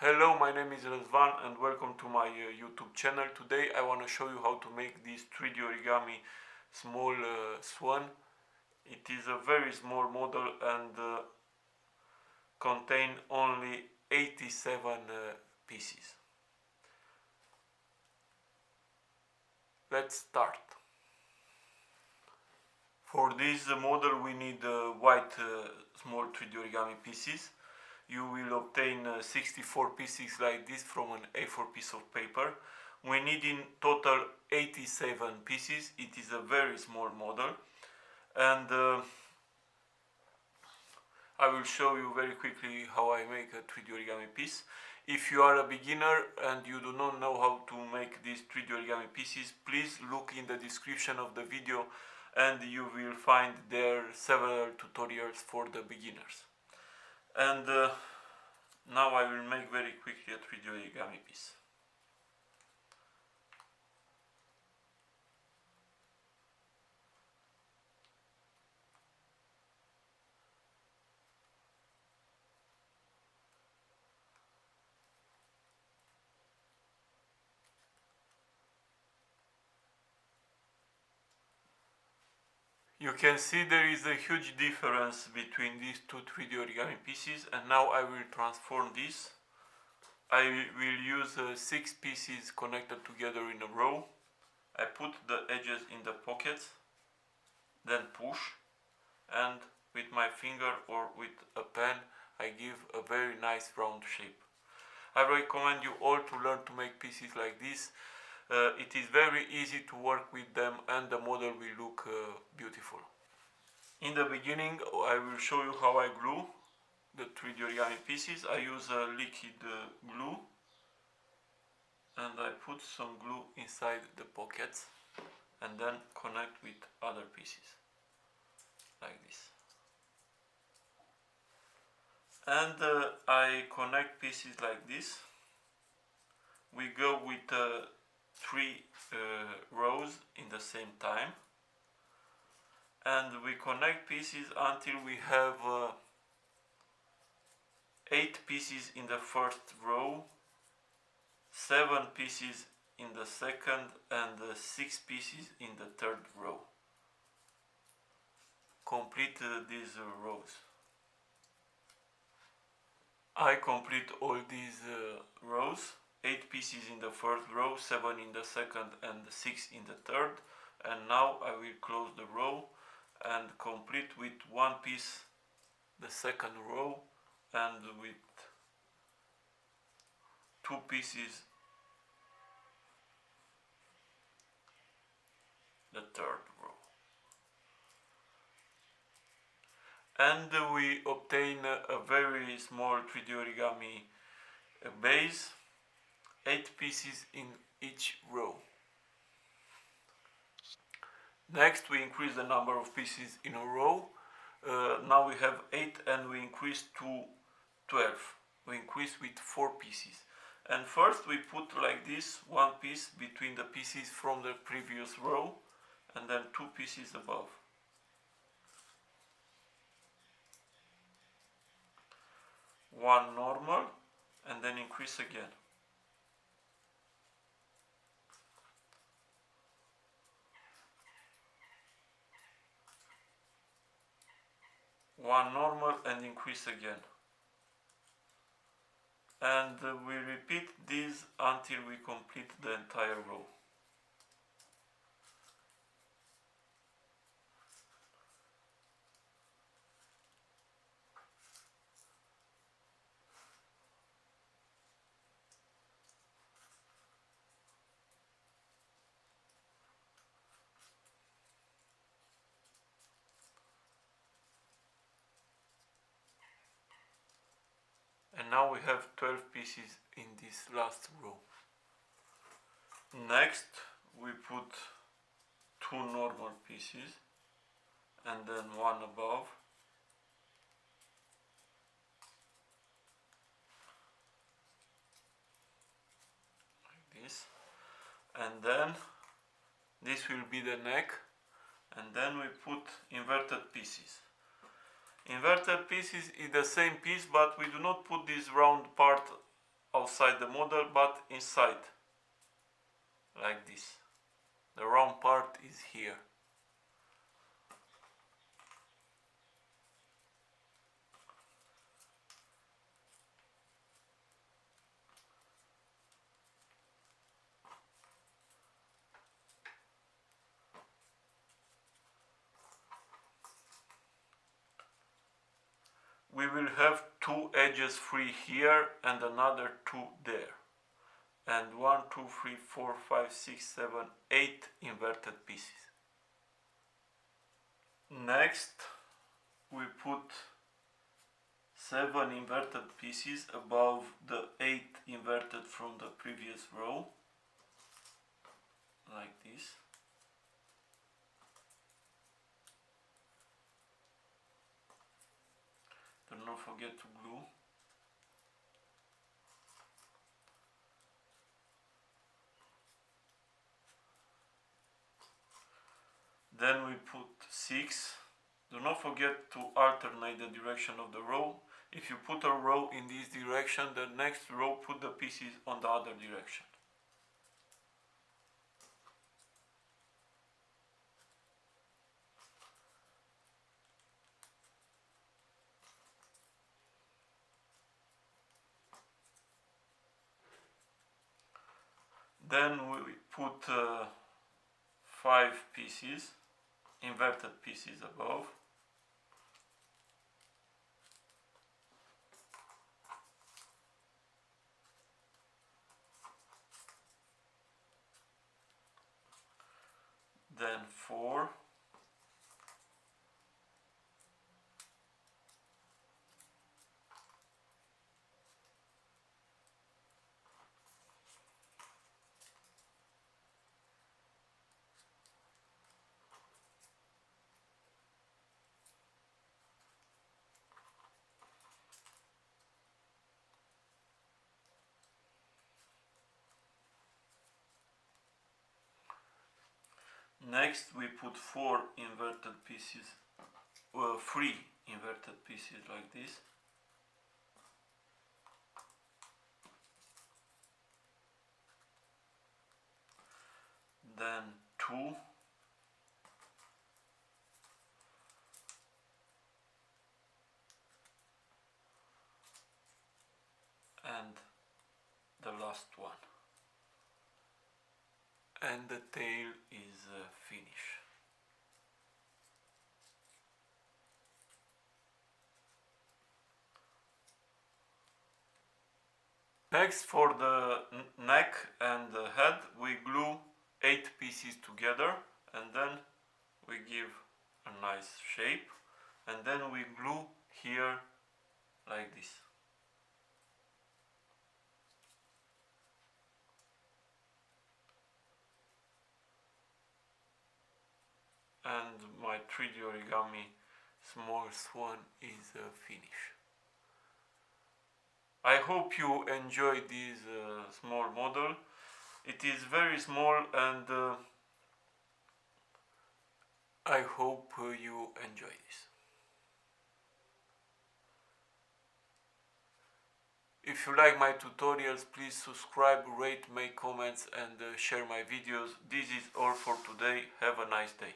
Hello, my name is Swan and welcome to my YouTube channel. Today I want to show you how to make this 3D origami small swan. It is a very small model and contain only 87 pieces. Let's start. For this model we need white small 3D origami pieces. You will obtain 64 pieces like this from an A4 piece of paper. We need in total 87 pieces. It is a very small model, and I will show you very quickly how I make a 3D origami piece. If you are a beginner and you do not know how to make these 3D origami pieces, please look in the description of the video and you will find there several tutorials for the beginners. And now I will make very quickly a 3D origami piece. You can see there is a huge difference between these two 3D origami pieces, and now I will transform this. I will use 6 pieces connected together in a row. I put the edges in the pockets, then push, and with my finger or with a pen I give a very nice round shape. I recommend you all to learn to make pieces like this. It is very easy to work with them and the model will look beautiful. In the beginning I will show you how I glue the 3D origami pieces. I use a liquid glue and I put some glue inside the pockets and then connect with other pieces like this. And I connect pieces like this. We go with 3 rows in the same time, and we connect pieces until we have 8 pieces in the first row, 7 pieces in the second, and 6 pieces in the third row. Complete these rows. I complete all these rows, 8 pieces in the first row, 7 in the second and 6 in the third, and now I will close the row and complete with 1 piece the second row and with 2 pieces the third row. And we obtain a very small 3D origami base, 8 pieces in each row. Next we increase the number of pieces in a row. Now we have 8 and we increase to 12. We increase with 4 pieces. And first we put like this 1 piece between the pieces from the previous row and then 2 pieces above. One normal and then increase again. One normal and increase again. And we repeat this until we complete the entire row. And now we have 12 pieces in this last row. Next we put 2 normal pieces and then 1 above. Like this. And then this will be the neck, and then we put inverted pieces. Inverted pieces is the same piece, but we do not put this round part outside the model but inside, like this. The round part is here. We will have two edges free here and another two there. And 1, 2, 3, 4, 5, 6, 7, 8 inverted pieces. Next, we put 7 inverted pieces above the 8 inverted from the previous row, like this. Do not forget to glue. Then we put 6. Do not forget to alternate the direction of the row. If you put a row in this direction, the next row put the pieces on the other direction. Then we put 5 pieces, inverted pieces above. Then 4. Next we put 4 inverted pieces, 3 inverted pieces like this. Then 2. And the last one. And the tail is finished. Next, for the neck and the head, we glue 8 pieces together and then we give a nice shape, and then we glue here like this. And my 3D origami small swan is finished. I hope you enjoyed this small model. It is very small and I hope you enjoy this. If you like my tutorials, please subscribe, rate, make comments and share my videos. This is all for today. Have a nice day.